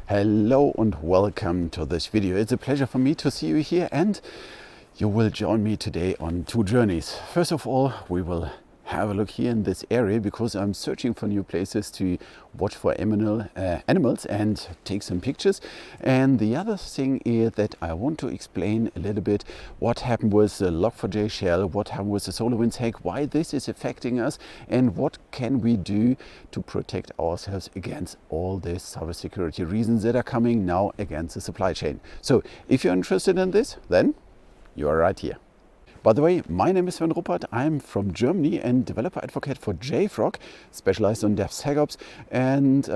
Hello and welcome to this video. It's a pleasure for me to see you here, and you will join me today on two journeys. First of all, we will have a look here in this area because I'm searching for new places to watch for animals and take some pictures. And the other thing is that I want to explain a little bit what happened with the Log4j shell, what happened with the SolarWinds Hack, why this is affecting us, and what can we do to protect ourselves against all these cybersecurity reasons that are coming now against the supply chain. So if you're interested in this, then you are right here. By the way, my name is Sven Ruppert. I'm from Germany and developer advocate for JFrog, specialized on DevSecOps. And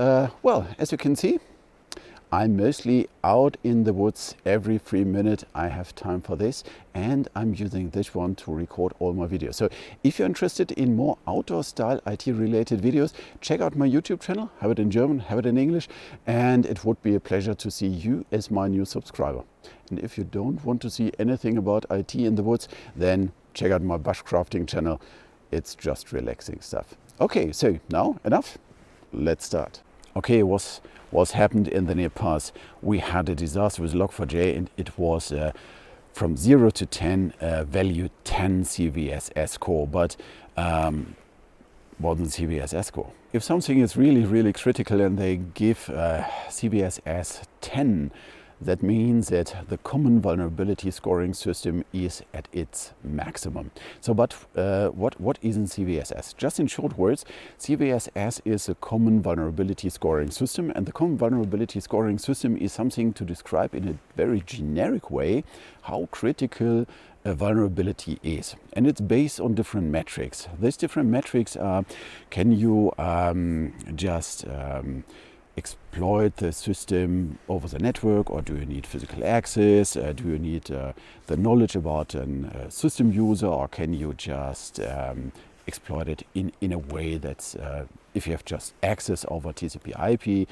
well, as you can see, I'm mostly out in the woods. Every 3 minutes I have time for this, and I'm using this one to record all my videos. So if you're interested in more outdoor style IT related videos, check out my YouTube channel. Have it in German, have it in English, and it would be a pleasure to see you as my new subscriber. And if you don't want to see anything about IT in the woods, then check out my bushcrafting channel. It's just relaxing stuff. Okay, so now enough. Let's start. Okay, what's happened in the near past? We had a disaster with Log4j, and it was from 0 to 10, value 10 CVSS score, but wasn't CVSS score. If something is really critical and they give CVSS 10, that means that the common vulnerability scoring system is at its maximum. So, but what isn't CVSS? Just in short words, CVSS is a common vulnerability scoring system, and the common vulnerability scoring system is something to describe in a very generic way how critical a vulnerability is. And it's based on different metrics. These different metrics are, can you just exploit the system over the network, or do you need physical access? Do you need the knowledge about a system user, or can you just exploit it in a way that's if you have just access over TCP/IP?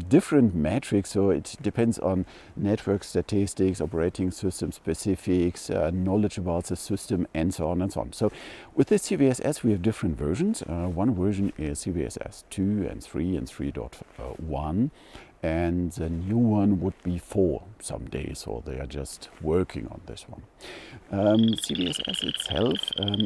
Different metrics, so it depends on network statistics, operating system specifics, knowledge about the system, and so on and so on. So with this CVSS we have different versions. One version is CVSS 2 and 3 and 3.1, and the new one would be 4 someday, so they are just working on this one. CVSS itself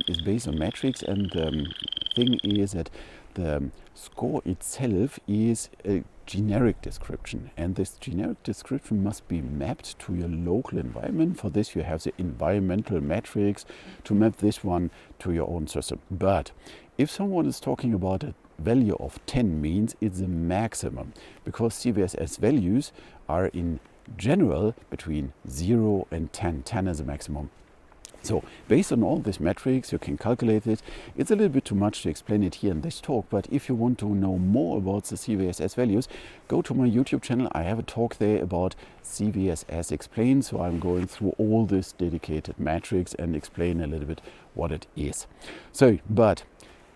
is based on metrics, and the thing is that the score itself is a generic description, and this generic description must be mapped to your local environment. For this you have the environmental metrics to map this one to your own system. But if someone is talking about a value of 10, means it's the maximum, because CVSS values are in general between 0 and 10. 10 is the maximum. So based on all these metrics, you can calculate it. It's a little bit too much to explain it here in this talk, but if you want to know more about the CVSS values, go to my YouTube channel. I have a talk there about CVSS Explained, so I'm going through all these dedicated metrics and explain a little bit what it is. So, but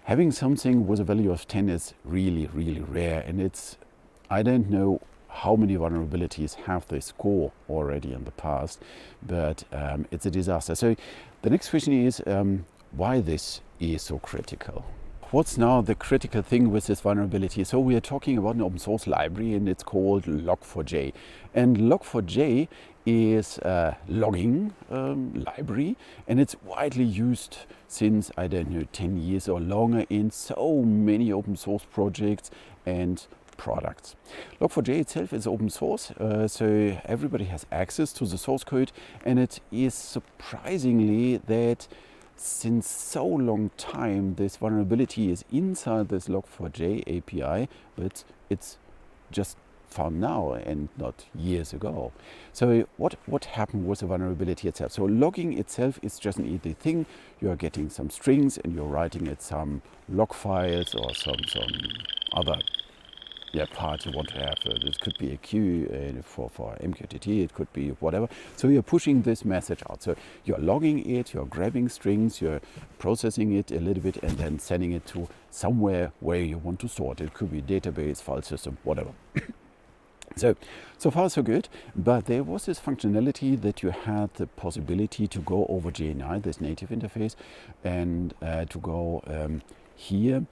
having something with a value of 10 is really rare, and it's, I don't know how many vulnerabilities have they score already in the past, but it's a disaster. So the next question is why this is so critical. What's now the critical thing with this vulnerability? So we are talking about an open source library, and it's called Log4j. And Log4j is a logging library, and it's widely used since, I don't know, 10 years or longer in so many open source projects and products. Log4j itself is open source, so everybody has access to the source code, and it is surprisingly that since so long time this vulnerability is inside this Log4j API, but it's just found now and not years ago. So what happened with the vulnerability itself? So logging itself is just an easy thing. You are getting some strings and you're writing it some log files or some other part you want to have. It could be a queue for MQTT, it could be whatever. So you're pushing this message out. So you're logging it, you're grabbing strings, you're processing it a little bit, and then sending it to somewhere where you want to store it. It could be database, file system, whatever. So far so good, but there was this functionality that you had the possibility to go over JNI, this native interface, and to go here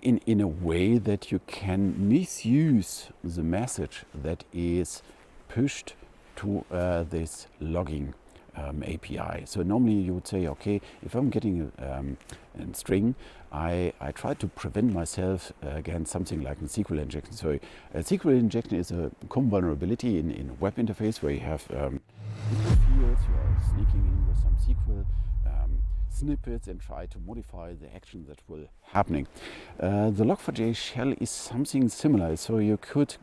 in a way that you can misuse the message that is pushed to this logging API. So normally you would say, okay, if I'm getting a string, I try to prevent myself against something like a SQL injection. So a SQL injection is a common vulnerability in a web interface where you have fields, you are sneaking in with some SQL snippets and try to modify the action that will happening. The Log4j shell is something similar. So you could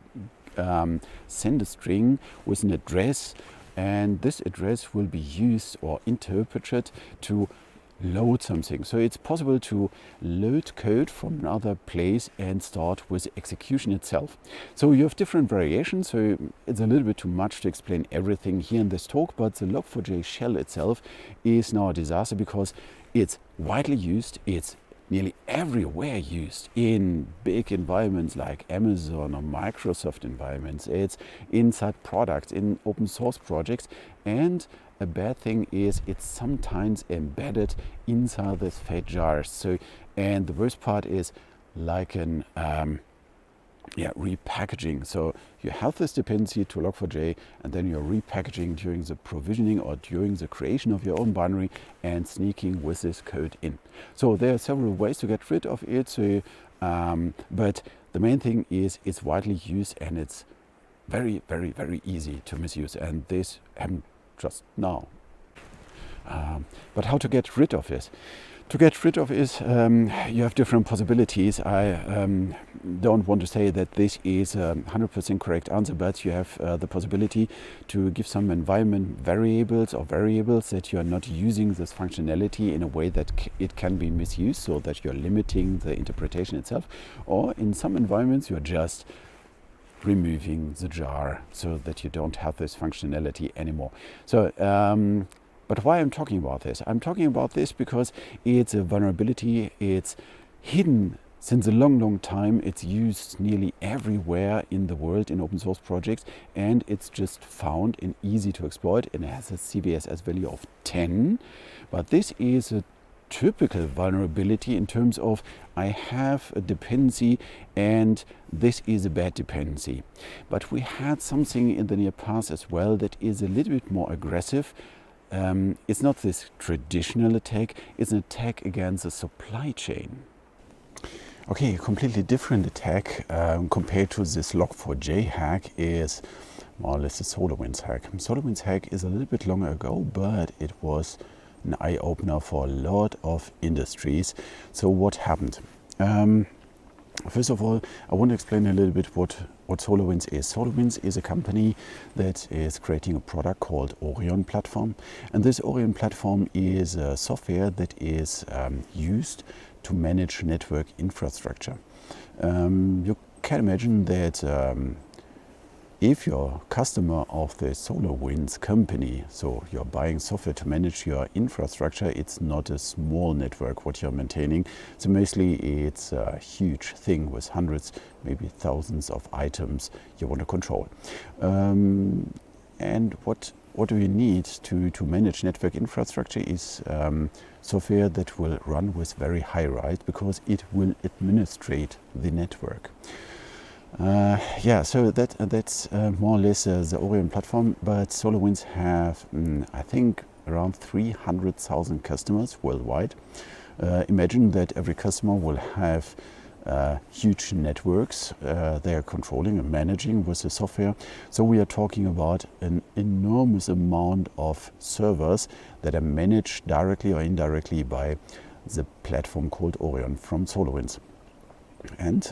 send a string with an address, and this address will be used or interpreted to load something. So it's possible to load code from another place and start with the execution itself. So you have different variations, so it's a little bit too much to explain everything here in this talk, but the Log4j shell itself is now a disaster because it's widely used, it's nearly everywhere used in big environments like Amazon or Microsoft environments. It's inside products, in open source projects, and a bad thing is it's sometimes embedded inside this fake jars. So, and the worst part is like an repackaging. So you have this dependency to Log4j, and then you're repackaging during the provisioning or during the creation of your own binary and sneaking with this code in. So there are several ways to get rid of it. So, but the main thing is it's widely used and it's very, very, very easy to misuse. And this happened just now. But how to get rid of this? To get rid of it, you have different possibilities. I don't want to say that this is a 100% correct answer, but you have the possibility to give some environment variables or variables that you are not using this functionality in a way that it can be misused, so that you're limiting the interpretation itself. Or in some environments, you're just removing the jar so that you don't have this functionality anymore. So, but why I'm talking about this? I'm talking about this because it's a vulnerability. It's hidden since a long, long time. It's used nearly everywhere in the world in open source projects, and it's just found and easy to exploit, and it has a CVSS value of 10. But this is a typical vulnerability in terms of I have a dependency and this is a bad dependency. But we had something in the near past as well that is a little bit more aggressive. It's not this traditional attack, it's an attack against the supply chain. Okay, a completely different attack compared to this Log4j hack is more or less the SolarWinds hack. SolarWinds hack is a little bit longer ago, but it was an eye-opener for a lot of industries. So what happened? First of all, I want to explain a little bit what SolarWinds is. SolarWinds is a company that is creating a product called Orion Platform. And this Orion Platform is a software that is used to manage network infrastructure. You can imagine that if you're a customer of the SolarWinds company, so you're buying software to manage your infrastructure, it's not a small network what you're maintaining. So mostly it's a huge thing with hundreds, maybe thousands of items you want to control. And what do you need to manage network infrastructure is software that will run with very high rate, because it will administrate the network. So that's more or less the Orion platform, but SolarWinds have, I think, around 300,000 customers worldwide. Imagine that every customer will have huge networks they are controlling and managing with the software. So we are talking about an enormous amount of servers that are managed directly or indirectly by the platform called Orion from SolarWinds. And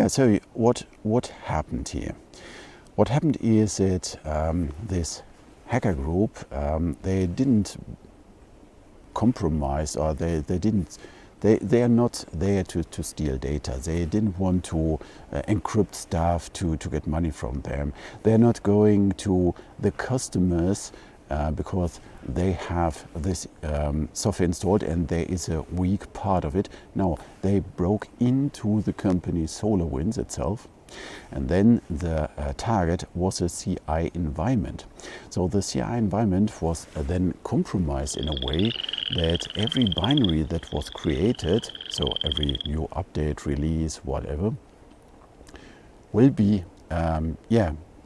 so what happened here? What happened is that this hacker group, they didn't compromise, or they are not there to steal data. They didn't want to encrypt stuff to get money from them. They're not going to the customers because they have this software installed and there is a weak part of it. No, they broke into the company SolarWinds itself, And then the target was a CI environment. So the CI environment was then compromised in a way that every binary that was created, so every new update, release, whatever, will be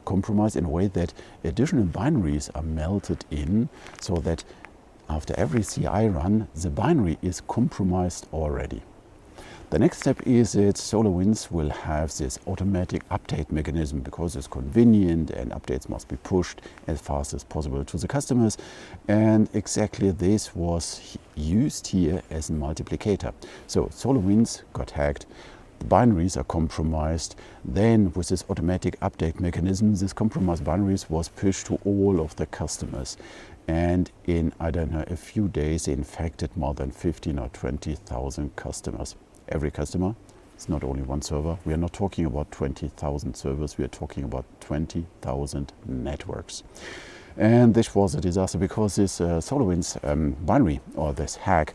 compromised in a way that additional binaries are melted in, so that after every CI run, the binary is compromised already. The next step is that SolarWinds will have this automatic update mechanism, because it's convenient and updates must be pushed as fast as possible to the customers. And exactly this was used here as a multiplicator. So SolarWinds got hacked, the binaries are compromised. Then with this automatic update mechanism, this compromised binaries was pushed to all of the customers. And in, I don't know, a few days, they infected more than 15 or 20,000 customers. Every customer, it's not only one server. We are not talking about 20,000 servers. We are talking about 20,000 networks. And this was a disaster, because this SolarWinds binary, or this hack,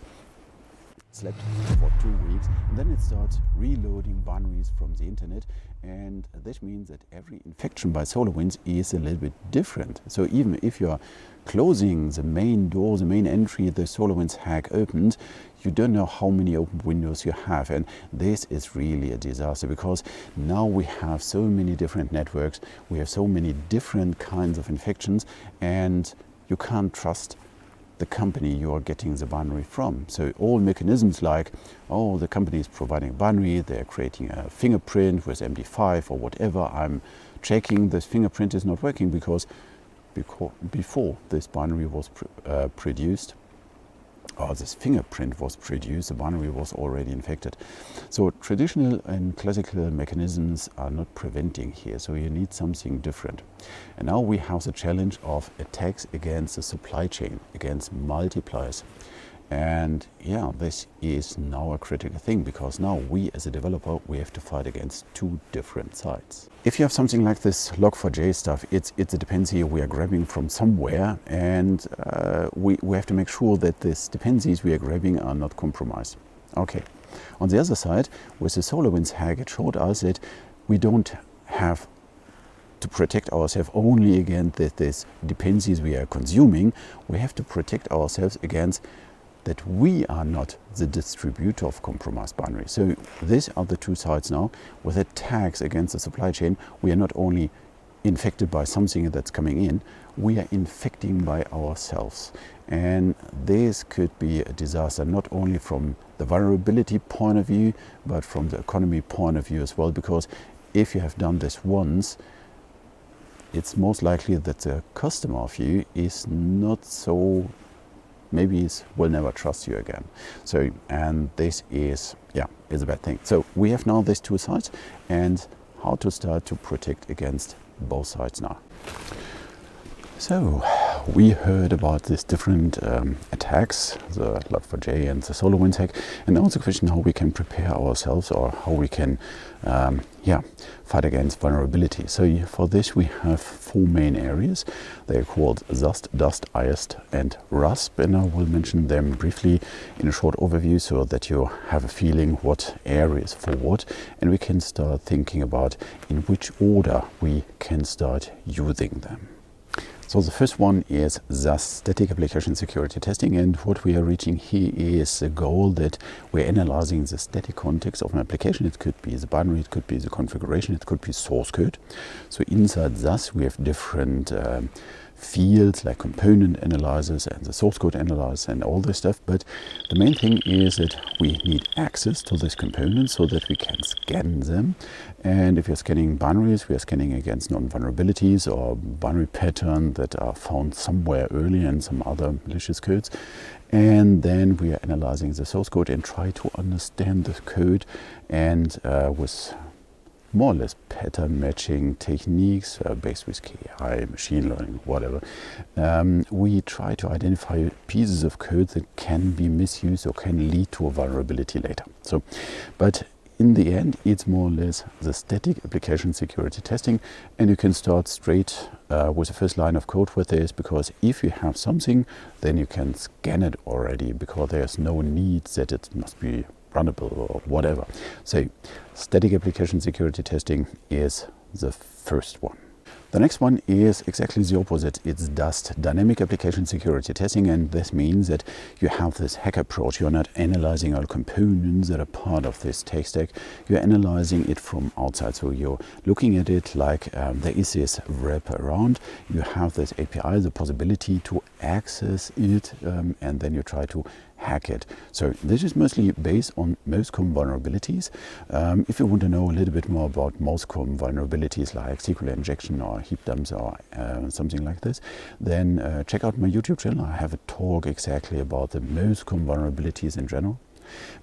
slept for 2 weeks, and then it starts reloading binaries from the internet. And this means that every infection by SolarWinds is a little bit different. So even if you are closing the main door, the main entry the SolarWinds hack opened, you don't know how many open windows you have. And this is really a disaster, because now we have so many different networks, we have so many different kinds of infections, and you can't trust the company you are getting the binary from. So all mechanisms like, oh, the company is providing a binary, they're creating a fingerprint with MD5 or whatever, I'm checking this fingerprint is not working, because before this binary was produced, or this fingerprint was produced, the binary was already infected. So traditional and classical mechanisms are not preventing here, so you need something different. And now we have the challenge of attacks against the supply chain, against multipliers. And yeah, this is now a critical thing, because now we as a developer, we have to fight against two different sides. If you have something like this log4j stuff, it's a dependency we are grabbing from somewhere, and we have to make sure that these dependencies we are grabbing are not compromised. Okay. On the other side, with the SolarWinds hack, it showed us that we don't have to protect ourselves only against these dependencies we are consuming. We have to protect ourselves against that we are not the distributor of compromised binaries. So these are the two sides now. With attacks against the supply chain, we are not only infected by something that's coming in, we are infecting by ourselves. And this could be a disaster, not only from the vulnerability point of view, but from the economy point of view as well, because if you have done this once, it's most likely that the customer of you is not so, maybe will never trust you again. So, and this is a bad thing. So we have now these two sides, and how to start to protect against both sides now. So we heard about these different attacks, the log4j and the SolarWinds hack, and now it's a question how we can prepare ourselves, or how we can fight against vulnerability. So for this we have four main areas. They're called ZAST, DUST, IAST and RASP, and I will mention them briefly in a short overview so that you have a feeling what areas for what, and we can start thinking about in which order we can start using them. So the first one is ZAST, Static Application Security Testing, and what we are reaching here is a goal that we're analyzing the static context of an application. It could be the binary, it could be the configuration, it could be source code. So inside ZAST we have different fields like component analyzers and the source code analyzer and all this stuff, but the main thing is that we need access to these components so that we can scan them. And if you're scanning binaries, we are scanning against non-vulnerabilities or binary patterns that are found somewhere early in some other malicious codes. And then we are analyzing the source code and try to understand the code, and with more or less pattern matching techniques based with KI, machine learning, whatever. We try to identify pieces of code that can be misused or can lead to a vulnerability later. So, but in the end, it's more or less the static application security testing, and you can start straight with the first line of code with this, because if you have something, then you can scan it already, because there's no need that it must be runnable or whatever. So static application security testing is the first one. The next one is exactly the opposite. It's DAST, Dynamic Application Security Testing, and this means that you have this hack approach. You're not analyzing all components that are part of this tech stack. You're analyzing it from outside. So you're looking at it like there is this wrap around. You have this API, the possibility to access it, and then you try to hack it. So this is mostly based on most common vulnerabilities. If you want to know a little bit more about most common vulnerabilities like SQL injection or heap dumps or something like this, then check out my YouTube channel. I have a talk exactly about the most common vulnerabilities in general.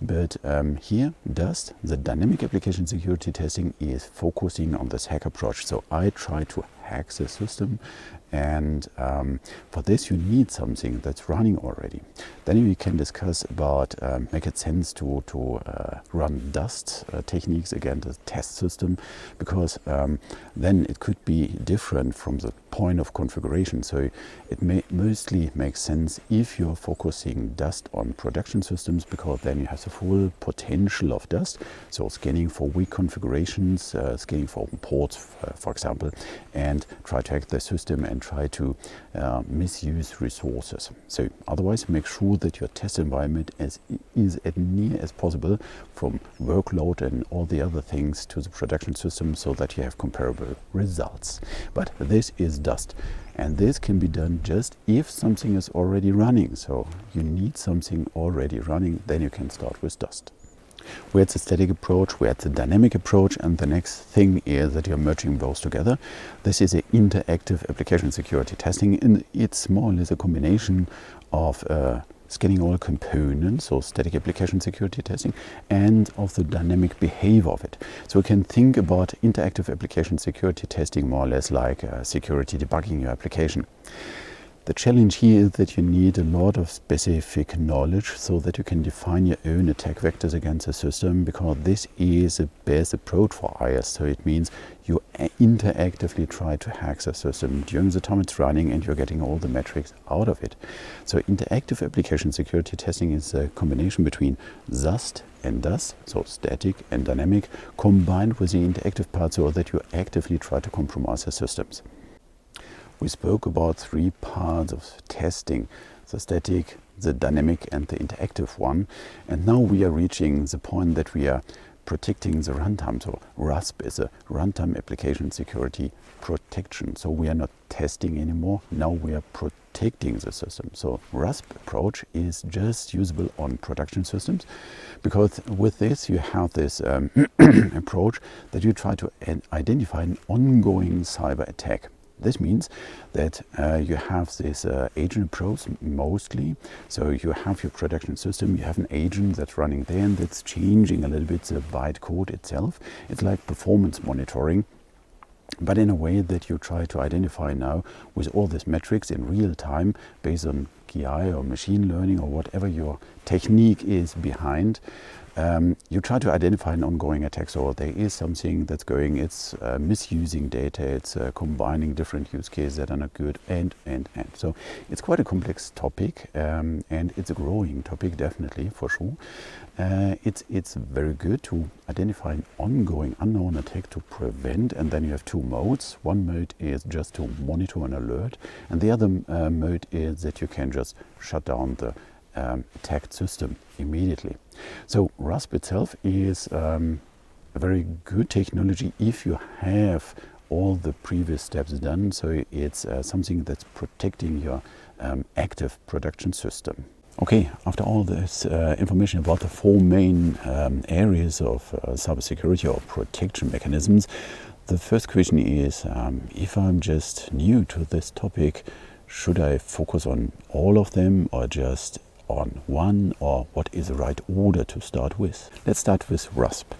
But here, DAST, the Dynamic Application Security Testing, is focusing on this hack approach. So I try to hack the system, and for this you need something that's running already. Then we can discuss about make it sense to run DAST techniques against the test system, because then it could be different from the point of configuration. So it may mostly make sense if you're focusing DAST on production systems, because then you have the full potential of DAST. So scanning for weak configurations, scanning for open ports, for example, and try to hack the system and try to misuse resources. So otherwise, make sure that your test environment is as near as possible from workload and all the other things to the production system, so that you have comparable results. But this is DAST, and this can be done just if something is already running. So you need something already running, then you can start with DAST. We had the static approach, we had the dynamic approach, and the next thing is that you're merging those together. This is an interactive application security testing, and it's more or less a combination of scanning all components, so static application security testing, and of the dynamic behavior of it. So we can think about interactive application security testing more or less like security debugging your application. The challenge here is that you need a lot of specific knowledge so that you can define your own attack vectors against the system, because this is the best approach for IS. So it means you interactively try to hack the system during the time it's running, and you're getting all the metrics out of it. So interactive application security testing is a combination between SAST and DAST, so static and dynamic, combined with the interactive part, so that you actively try to compromise the systems. We spoke about three parts of testing: the static, the dynamic, and the interactive one. And now we are reaching the point that we are protecting the runtime. So RASP is a runtime application security protection. So we are not testing anymore. Now we are protecting the system. So RASP approach is just usable on production systems, because with this you have this approach that you try to identify an ongoing cyber attack. This means that you have this agent approach mostly. So you have your production system, you have an agent that's running there and that's changing a little bit the bytecode itself. It's like performance monitoring, but in a way that you try to identify now with all these metrics in real time based on KI or machine learning or whatever your technique is behind. You try to identify an ongoing attack. So there is something that's going, it's misusing data, it's combining different use cases that are not good, and. So it's quite a complex topic, and it's a growing topic, definitely, for sure. It's very good to identify an ongoing unknown attack to prevent, and then you have two modes. One mode is just to monitor and alert, and the other mode is that you can just shut down the attacked system immediately. So RASP itself is a very good technology if you have all the previous steps done. So it's something that's protecting your active production system. Okay, after all this information about the four main areas of cybersecurity or protection mechanisms, the first question is, if I'm just new to this topic, should I focus on all of them or just on one, or what is the right order to start with? Let's start with RASP.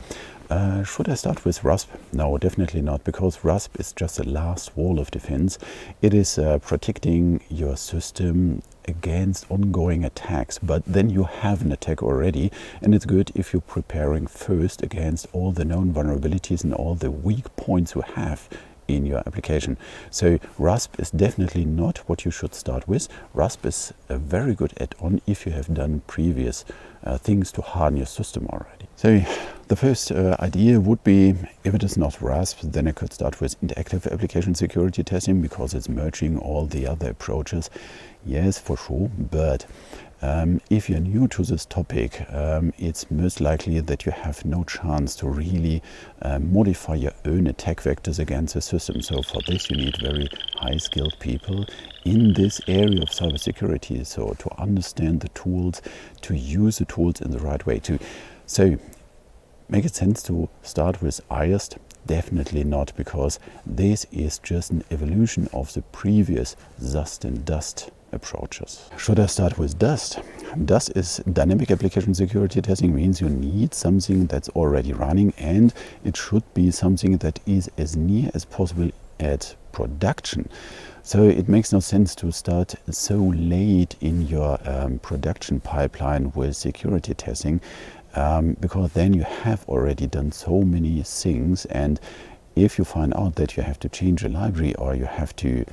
Should I start with RASP? No, definitely not, because RASP is just the last wall of defense. It is protecting your system against ongoing attacks, but then you have an attack already, and it's good if you're preparing first against all the known vulnerabilities and all the weak points you have in your application. So RASP is definitely not what you should start with. RASP is a very good add-on if you have done previous things to harden your system already. So the first idea would be, if it is not RASP, then I could start with interactive application security testing, because it's merging all the other approaches. Yes, for sure, but if you're new to this topic, it's most likely that you have no chance to really modify your own attack vectors against the system. So for this you need very high-skilled people in this area of cybersecurity, so to understand the tools, to use the tools in the right way. So make it sense to start with IAST? Definitely not, because this is just an evolution of the previous SAST and DUST approaches. Should I start with DUST? DUST is dynamic application security testing, means you need something that's already running, and it should be something that is as near as possible at production. So it makes no sense to start so late in your production pipeline with security testing, because then you have already done so many things, and if you find out that you have to change a library or you have to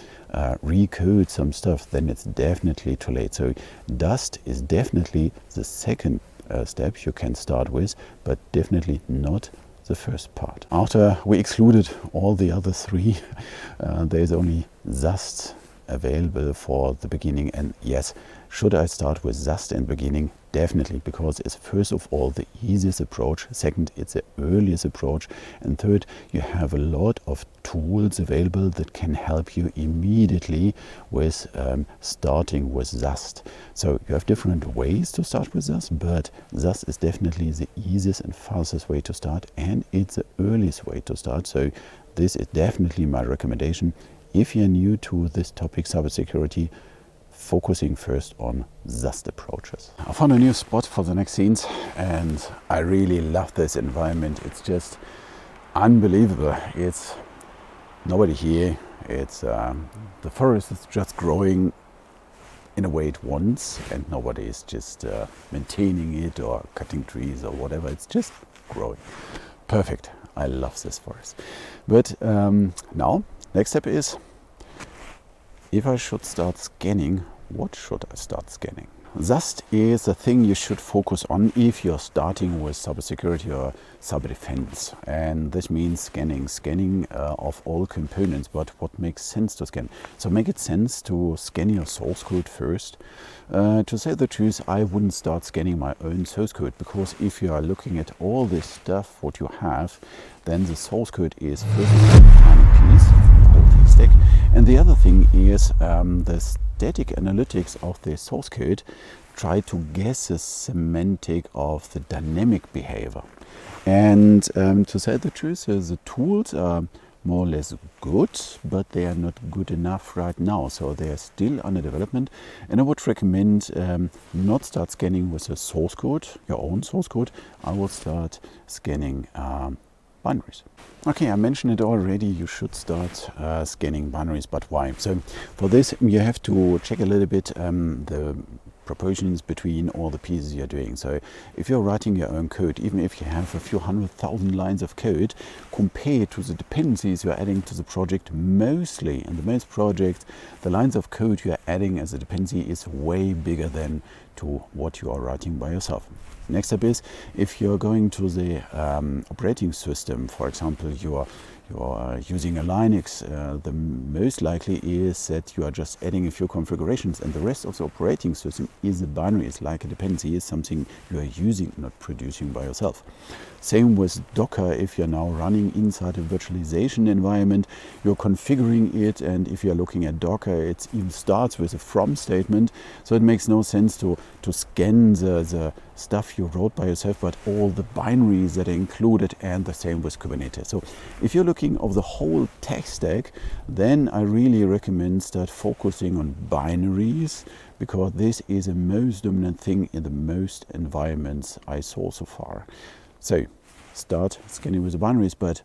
recode some stuff, then it's definitely too late. So DUST is definitely the second step you can start with, but definitely not the first part. After we excluded all the other three, there's only SAST available for the beginning. And yes, should I start with SAST in beginning? Definitely, because it's first of all the easiest approach, second it's the earliest approach, and third you have a lot of tools available that can help you immediately with starting with SAST. So you have different ways to start with SAST, but SAST is definitely the easiest and fastest way to start, and it's the earliest way to start. So this is definitely my recommendation if you're new to this topic, cybersecurity, focusing first on SAST approaches. I found a new spot for the next scenes, and I really love this environment. It's just unbelievable. It's nobody here. It's the forest is just growing in a way it wants, and nobody is just maintaining it or cutting trees or whatever. It's just growing. Perfect. I love this forest. But now, next step is, if I should start scanning, what should I start scanning? SAST is the thing you should focus on if you're starting with cybersecurity or cyber defense. And this means scanning of all components, but what makes sense to scan. So make it sense to scan your source code first. To say the truth, I wouldn't start scanning my own source code, because if you are looking at all this stuff, what you have, then the source code is first of all a tiny piece, whole stack. And the other thing is the static analytics of the source code try to guess the semantic of the dynamic behavior. And to say the truth, the tools are more or less good, but they are not good enough right now. So they are still under development. And I would recommend not start scanning with the source code, your own source code. I would start scanning binaries. Okay, I mentioned it already, you should start scanning binaries, but why? So for this you have to check a little bit the proportions between all the pieces you're doing. So if you're writing your own code, even if you have a few 100,000 lines of code, compared to the dependencies you're adding to the project, mostly in the most projects, the lines of code you're adding as a dependency is way bigger than to what you are writing by yourself. Next step is, if you're going to the operating system, for example, you're using a Linux, the most likely is that you are just adding a few configurations, and the rest of the operating system is a binary. It's like a dependency, is something you are using, not producing by yourself. Same with Docker. If you're now running inside a virtualization environment, you're configuring it, and if you're looking at Docker, it even starts with a from statement. So it makes no sense to scan the stuff you wrote by yourself, but all the binaries that are included, and the same with Kubernetes. So if you're looking of the whole tech stack, then I really recommend start focusing on binaries, because this is the most dominant thing in the most environments I saw so far. So start scanning with the binaries, but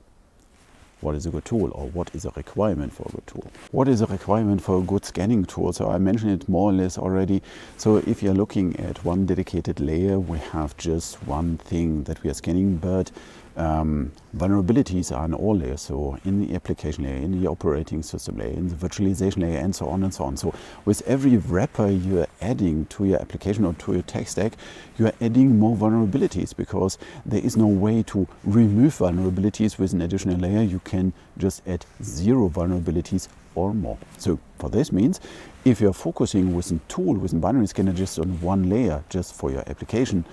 what is a good tool, or what is a requirement for a good tool? What is a requirement for a good scanning tool? So I mentioned it more or less already. So if you're looking at one dedicated layer, we have just one thing that we are scanning, but vulnerabilities are in all layers, so in the application layer, in the operating system layer, in the virtualization layer, and so on and so on. So with every wrapper you're adding to your application or to your tech stack, you're adding more vulnerabilities, because there is no way to remove vulnerabilities with an additional layer. You can just add 0 vulnerabilities or more. So for this means, if you're focusing with a tool, with a binary scanner just on one layer, just for your application,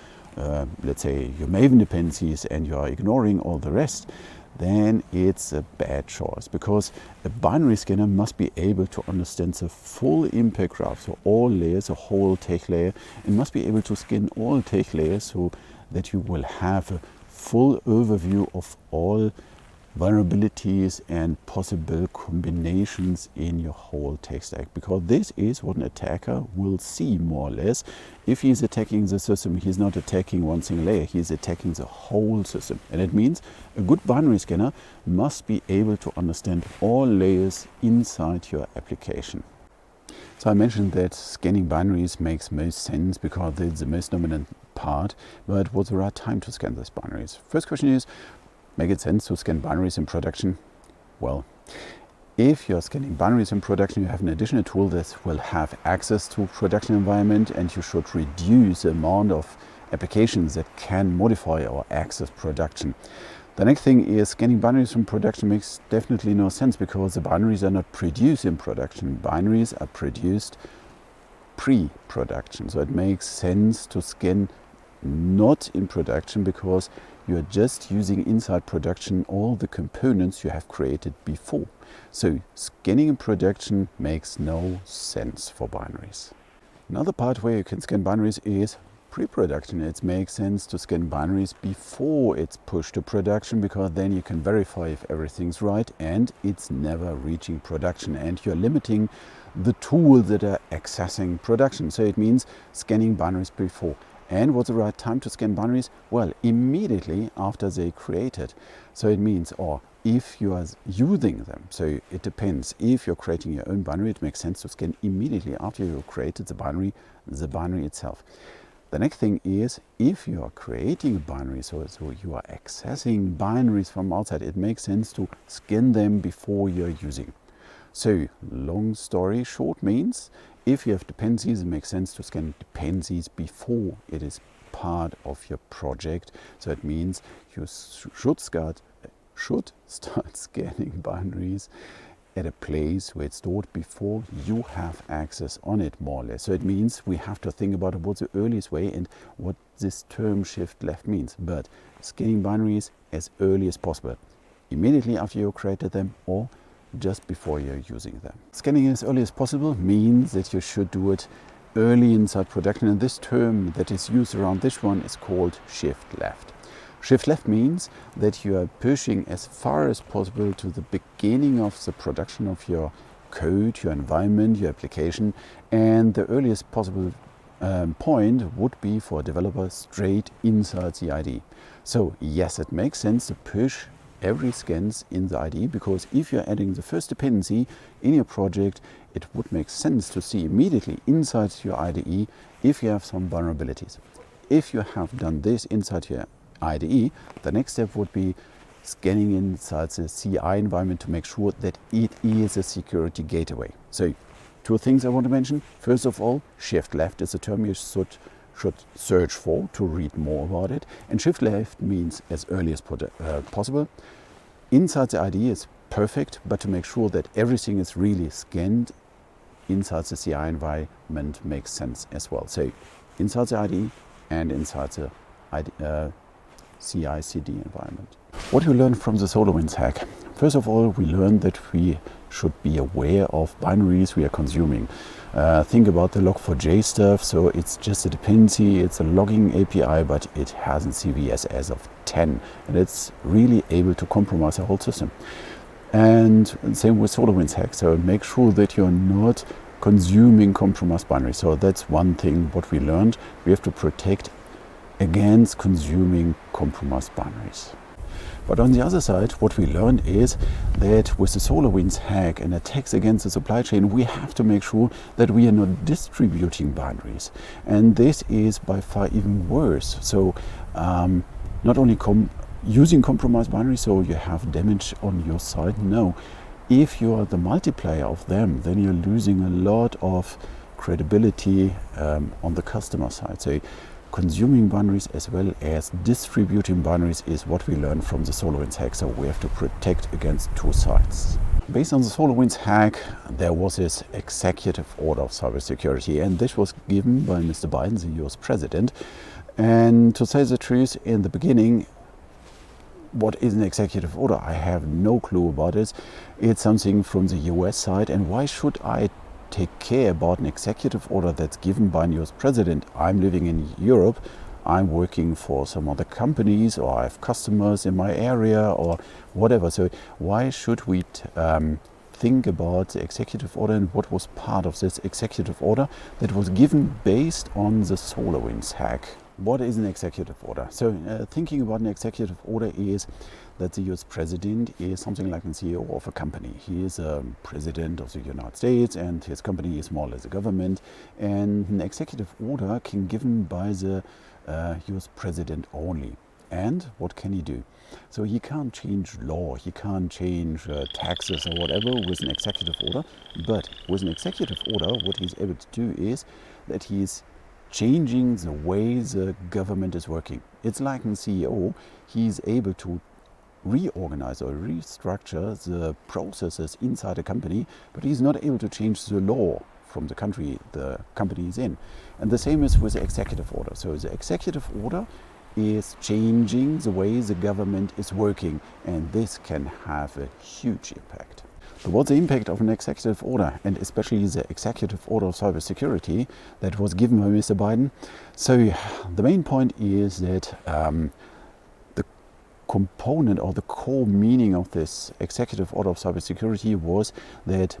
let's say your Maven dependencies, and you are ignoring all the rest, then it's a bad choice, because a binary scanner must be able to understand the full impact graph, so all layers, the whole tech layer, and must be able to scan all tech layers, so that you will have a full overview of all vulnerabilities and possible combinations in your whole tech stack, because this is what an attacker will see, more or less. If he's attacking the system, he's not attacking one single layer, he's attacking the whole system. And it means a good binary scanner must be able to understand all layers inside your application. So I mentioned that scanning binaries makes most sense because it's the most dominant part, but what's the right time to scan these binaries? First question is, make it sense to scan binaries in production? Well, if you're scanning binaries in production, you have an additional tool that will have access to production environment, and you should reduce the amount of applications that can modify or access production. The next thing is, scanning binaries from production makes definitely no sense, because the binaries are not produced in production. Binaries are produced pre-production. So it makes sense to scan not in production, because you are just using inside production all the components you have created before. So scanning in production makes no sense for binaries. Another part where you can scan binaries is pre-production. It makes sense to scan binaries before it's pushed to production, because then you can verify if everything's right and it's never reaching production, and you're limiting the tools that are accessing production. So it means scanning binaries before. And what's the right time to scan binaries? Well, immediately after they created. So it means, or if you are using them, so it depends. If you're creating your own binary, it makes sense to scan immediately after you've created the binary itself. The next thing is, if you are creating a binary, so you are accessing binaries from outside, it makes sense to scan them before you're using. So long story short means, if you have dependencies, it makes sense to scan dependencies before it is part of your project. So it means you should start scanning binaries at a place where it's stored before you have access on it, more or less. So it means we have to think about what's the earliest way and what this term shift left means. But scanning binaries as early as possible, immediately after you created them, or just before you're using them. Scanning as early as possible means that you should do it early inside production, and this term that is used around this one is called shift left. Shift left means that you are pushing as far as possible to the beginning of the production of your code, your environment, your application, and the earliest possible point would be for a developer straight inside the IDE. So yes, it makes sense to push every scans in the IDE, because if you're adding the first dependency in your project, it would make sense to see immediately inside your IDE if you have some vulnerabilities. If you have done this inside your IDE, the next step would be scanning inside the CI environment to make sure that it is a security gateway. So 2 things I want to mention. First of all, shift left is a term you should search for to read more about it. And shift left means as early as possible. Inside the IDE is perfect, but to make sure that everything is really scanned inside the CI environment makes sense as well. So inside the IDE and inside the CI/CD environment. What do we learn from the SolarWinds hack? First of all, we learned that we should be aware of binaries we are consuming. Think about the log4j stuff. So it's just a dependency, it's a logging API, but it has a CVS as of 10, and it's really able to compromise the whole system. And same with SolarWinds hack. So make sure that you're not consuming compromised binaries. So that's one thing what we learned. We have to protect against consuming compromised binaries. But on the other side, what we learned is that with the SolarWinds hack and attacks against the supply chain, we have to make sure that we are not distributing binaries. And this is by far even worse. So not only using compromised binaries so you have damage on your side? No. If you are the multiplier of them, then you're losing a lot of credibility on the customer side. So consuming binaries as well as distributing binaries is what we learned from the SolarWinds hack. So we have to protect against two sides. Based on the SolarWinds hack, there was this executive order of cybersecurity, and this was given by Mr. Biden, the US president. And to say the truth, in the beginning, what is an executive order? I have no clue about it. It's something from the US side, and why should I take care about an executive order that's given by a US president? I'm living in Europe, I'm working for some other companies, or I have customers in my area or whatever. So why should we think about the executive order and what was part of this executive order that was given based on the SolarWinds hack? What is an executive order? So thinking about an executive order is that the US president is something like a CEO of a company. He is a president of the United States and his company is more or less a government. And an executive order can be given by the US president only. And what can he do? So he can't change law, he can't change taxes or whatever with an executive order. But with an executive order, what he's able to do is that he's changing the way the government is working. It's like a CEO, he's able to reorganize or restructure the processes inside a company, but he's not able to change the law from the country the company is in. And the same is with the executive order. So the executive order is changing the way the government is working, and this can have a huge impact. So what's the impact of an executive order, and especially the executive order of cybersecurity that was given by Mr. Biden? So the main point is that the component or the core meaning of this executive order of cybersecurity was that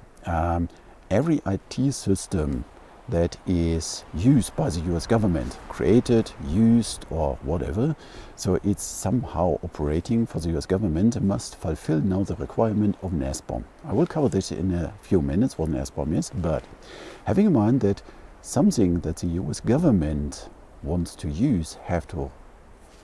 every IT system that is used by the US government, created, used or whatever, so it's somehow operating for the US government, must fulfill now the requirement of an SBOM. I will cover this in a few minutes, what an SBOM is, but having in mind that something that the US government wants to use have to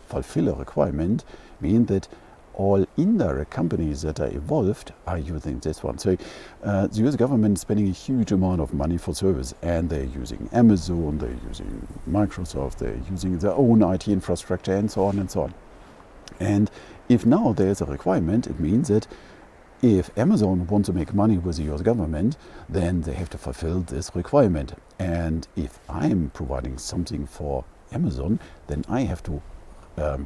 fulfill a requirement, mean that all indirect companies that are involved are using this one. So the US government is spending a huge amount of money for service, and they're using Amazon, they're using Microsoft, they're using their own IT infrastructure, and so on and so on. And if now there's a requirement, it means that if Amazon wants to make money with the US government, then they have to fulfill this requirement. And if I'm providing something for Amazon, then I have to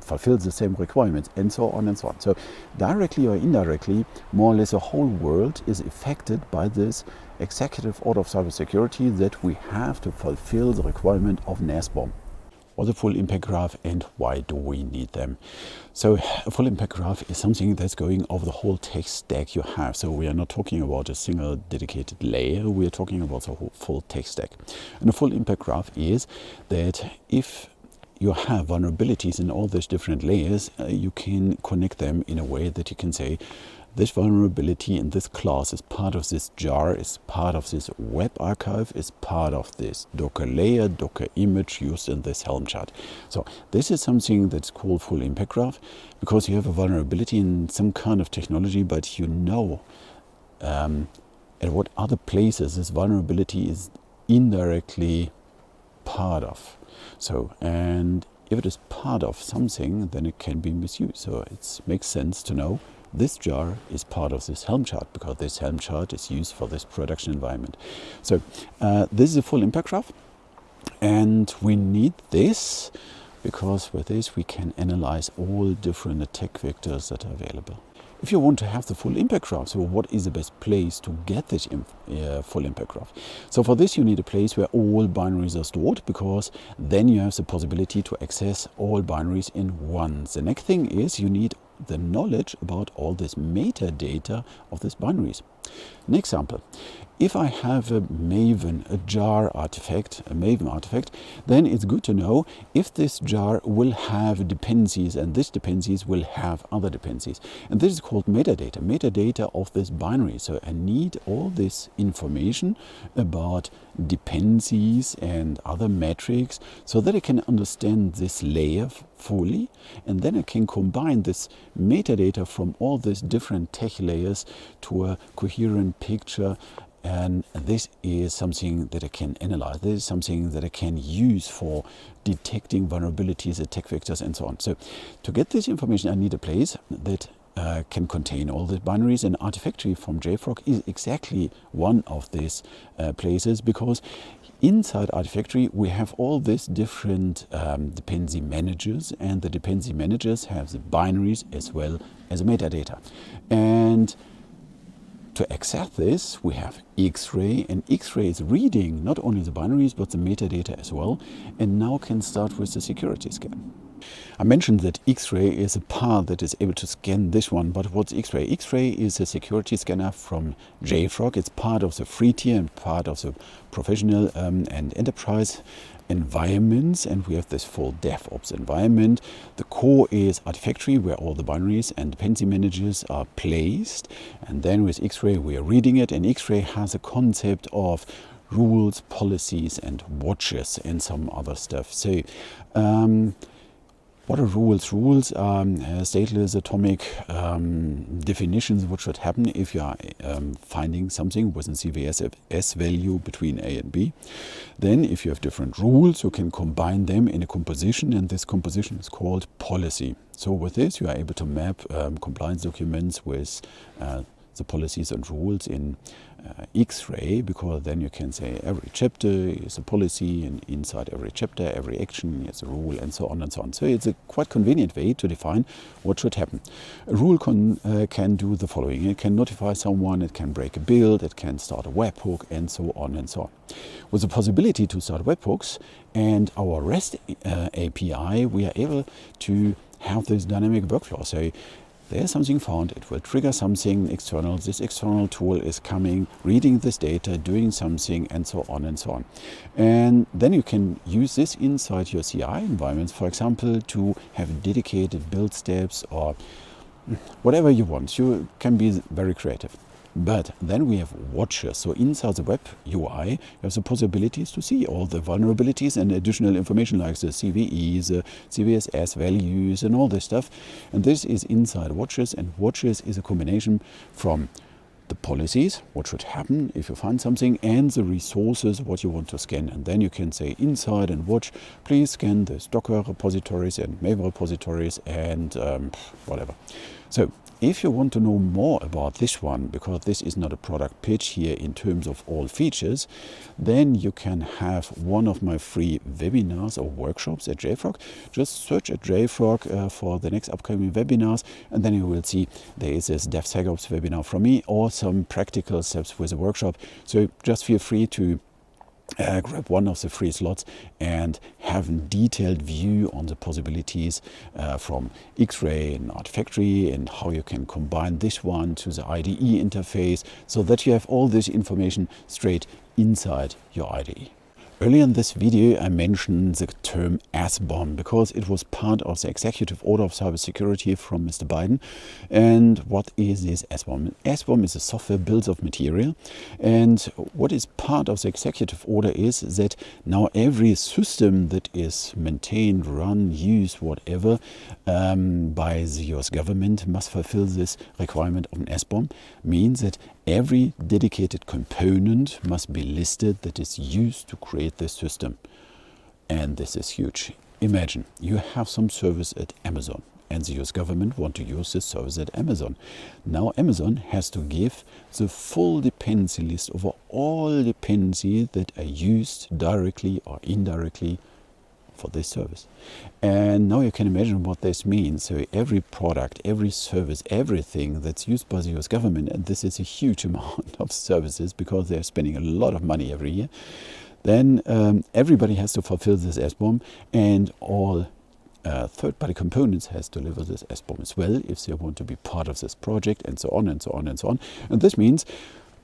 fulfill the same requirements, and so on and so on. So directly or indirectly, more or less the whole world is affected by this executive order of cybersecurity that we have to fulfill the requirement of an SBOM. Or the full impact graph, and why do we need them? So a full impact graph is something that's going over the whole tech stack you have. So we are not talking about a single dedicated layer, we are talking about the whole full tech stack. And a full impact graph is that if you have vulnerabilities in all these different layers, you can connect them in a way that you can say, this vulnerability in this class is part of this jar, is part of this web archive, is part of this Docker layer, Docker image used in this Helm chart. So this is something that's called full impact graph, because you have a vulnerability in some kind of technology, but you know at what other places this vulnerability is indirectly part of. So, and if it is part of something, then it can be misused. So it makes sense to know this jar is part of this Helm chart, because this Helm chart is used for this production environment. So this is a full impact graph, and we need this because with this we can analyze all different attack vectors that are available. If you want to have the full impact graph, so what is the best place to get this full impact graph? So for this you need a place where all binaries are stored, because then you have the possibility to access all binaries in once. The next thing is you need the knowledge about all this metadata of these binaries. An example. If I have a Maven, a jar artifact, a Maven artifact, then it's good to know if this jar will have dependencies, and these dependencies will have other dependencies. And this is called metadata, metadata of this binary. So I need all this information about dependencies and other metrics so that I can understand this layer fully, and then I can combine this metadata from all these different tech layers to a coherent picture. And this is something that I can analyze. This is something that I can use for detecting vulnerabilities, attack vectors, and so on. So to get this information, I need a place that can contain all the binaries, and Artifactory from JFrog is exactly one of these places, because inside Artifactory we have all these different dependency managers, and the dependency managers have the binaries as well as metadata. And to access this, we have X-Ray, and X-Ray is reading not only the binaries but the metadata as well, and now can start with the security scan. I mentioned that X-Ray is a part that is able to scan this one, but what's X-Ray? X-Ray is a security scanner from JFrog. It's part of the free tier and part of the professional and enterprise environments, and we have this full DevOps environment. The core is Artifactory, where all the binaries and dependency managers are placed, and then with X-Ray we are reading it, and X-Ray has a concept of rules, policies, and watches, and some other stuff. So what are rules? Rules are stateless atomic definitions what should happen if you are finding something with a CVS S value between A and B. Then if you have different rules, you can combine them in a composition, and this composition is called policy. So with this you are able to map compliance documents with the policies and rules in X-Ray, because then you can say every chapter is a policy, and inside every chapter, every action is a rule, and so on and so on. So it's a quite convenient way to define what should happen. A rule can do the following. It can notify someone, it can break a build, it can start a webhook, and so on and so on. With the possibility to start webhooks and our REST API, we are able to have this dynamic workflow. So there's something found, it will trigger something external. This external tool is coming, reading this data, doing something, and so on and so on. And then you can use this inside your CI environments, for example, to have dedicated build steps or whatever you want. You can be very creative. But then we have watches. So inside the web UI, you have the possibilities to see all the vulnerabilities and additional information like the CVEs, the CVSS values, and all this stuff. And this is inside watches, and watches is a combination from the policies, what should happen if you find something, and the resources, what you want to scan. And then you can say inside and watch, please scan the Docker repositories and Maven repositories and whatever. So if you want to know more about this one, because this is not a product pitch here in terms of all features, then you can have one of my free webinars or workshops at JFrog. Just search at JFrog for the next upcoming webinars, and then you will see there is this DevSecOps webinar from me or some practical steps with a workshop. So just feel free to grab one of the free slots and have a detailed view on the possibilities from X-Ray and Artifactory, and how you can combine this one to the IDE interface so that you have all this information straight inside your IDE. Earlier in this video I mentioned the term SBOM because it was part of the Executive Order of Cybersecurity from Mr. Biden. And what is this SBOM? SBOM is a software bills of material, and what is part of the Executive Order is that now every system that is maintained, run, used, whatever by the US government must fulfill this requirement of an SBOM. Means that every dedicated component must be listed that is used to create this system. And this is huge. Imagine you have some service at Amazon, and the US government want to use this service at Amazon. Now Amazon has to give the full dependency list over all dependencies that are used directly or indirectly for this service. And now you can imagine what this means. So every product, every service, everything that's used by the US government, and this is a huge amount of services because they're spending a lot of money every year, then everybody has to fulfill this SBOM, and all third-party components has delivered this SBOM as well if they want to be part of this project, and so on and so on and so on. And this means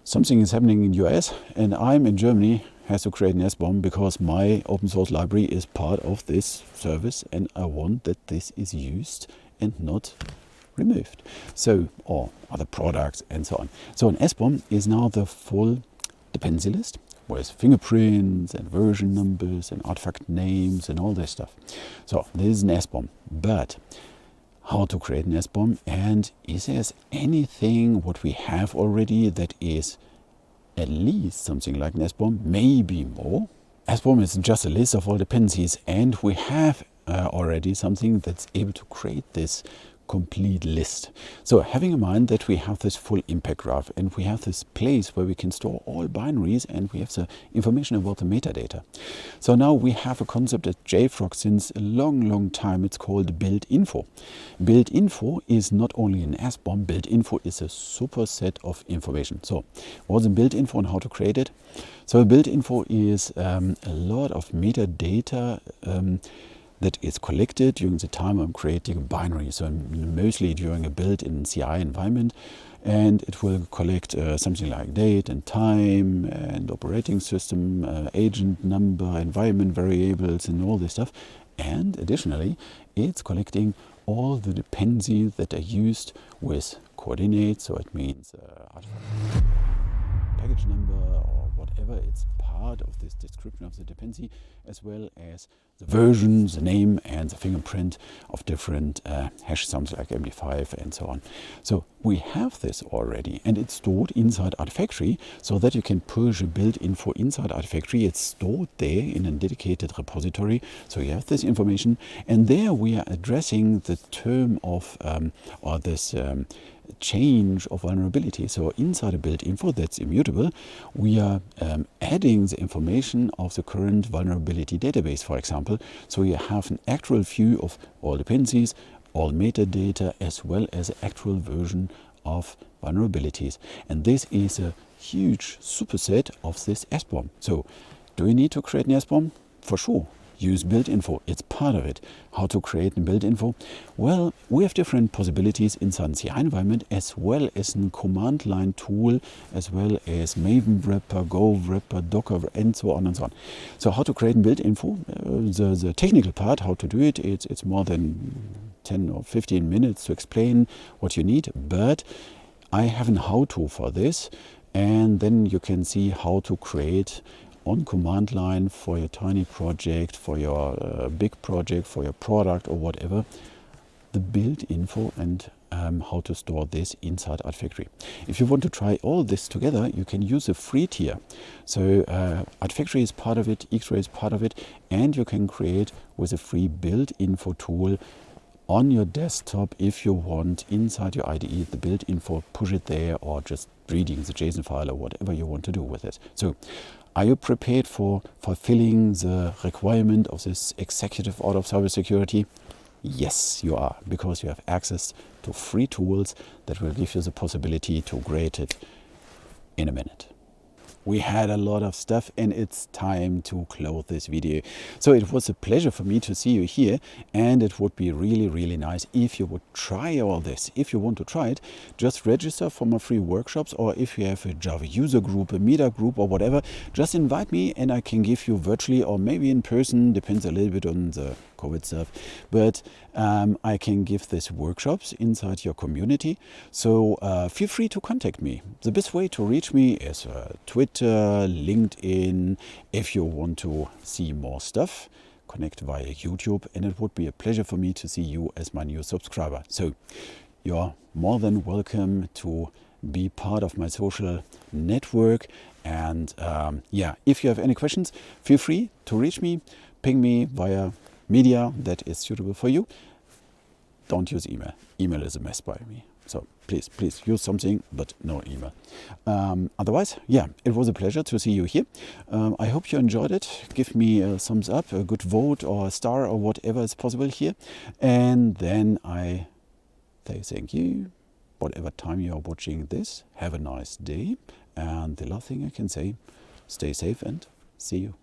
something is happening in US and I'm in Germany, has to create an SBOM because my open source library is part of this service and I want that this is used and not removed. So, or other products and so on. So an SBOM is now the full dependency list with fingerprints and version numbers and artifact names and all this stuff. So this is an SBOM. But how to create an SBOM, and is there anything what we have already that is at least something like an SBOM, maybe more? SBOM is just a list of all dependencies, and we have already something that's able to create this complete list. So having in mind that we have this full impact graph and we have this place where we can store all binaries and we have the information about the metadata. So now we have a concept at JFrog since a long time. It's called build info. Build info is not only an SBOM, build info is a superset of information. So what's a build info and how to create it? So a build info is a lot of metadata that is collected during the time I'm creating a binary. So mostly during a build in CI environment, and it will collect something like date and time and operating system, agent number, environment variables and all this stuff. And additionally, it's collecting all the dependencies that are used with coordinates. So it means package number or whatever. It's part of this description of the dependency, as well as the version, the name and the fingerprint of different hash sums like MD5 and so on. So we have this already, and it's stored inside Artifactory so that you can push a build info inside Artifactory. It's stored there in a dedicated repository. So you have this information, and there we are addressing the term of or this change of vulnerability. So inside a build info that's immutable, we are adding the information of the current vulnerability database, for example. So you have an actual view of all dependencies, all metadata, as well as an actual version of vulnerabilities. And this is a huge superset of this SBOM. So do you need to create an SBOM? For sure. Use build info. It's part of it. How to create a build info? Well, we have different possibilities inside the CI environment, as well as a command line tool, as well as Maven wrapper, Go wrapper, Docker, and so on and so on. So how to create a build info? The technical part, how to do it, it's more than 10 or 15 minutes to explain what you need, but I have a how-to for this, and then you can see how to create on command line for your tiny project, for your big project, for your product or whatever, the build info and how to store this inside Artifactory. If you want to try all this together, you can use a free tier. So Artifactory is part of it, X-Ray is part of it, and you can create with a free build info tool on your desktop if you want inside your IDE the build info, push it there, or just reading the JSON file or whatever you want to do with it. So are you prepared for fulfilling the requirement of this executive order of cybersecurity? Yes, you are, because you have access to free tools that will give you the possibility to create it in a minute. We had a lot of stuff and it's time to close this video. So it was a pleasure for me to see you here, and it would be really nice if you would try all this. If you want to try it, just register for my free workshops, or if you have a Java user group, a media group or whatever, just invite me and I can give you virtually or maybe in person, depends a little bit on the COVID stuff, but I can give these workshops inside your community. So feel free to contact me. The best way to reach me is Twitter, LinkedIn. If you want to see more stuff, connect via YouTube, and it would be a pleasure for me to see you as my new subscriber. So you're more than welcome to be part of my social network. And yeah, if you have any questions, feel free to reach me, ping me via media that is suitable for you. Don't use email. Email is a mess by me. So please use something, but no email. Otherwise, yeah, it was a pleasure to see you here. I hope you enjoyed it. Give me a thumbs up, a good vote or a star or whatever is possible here. And then I say thank you, whatever time you are watching this. Have a nice day. And the last thing I can say, stay safe and see you.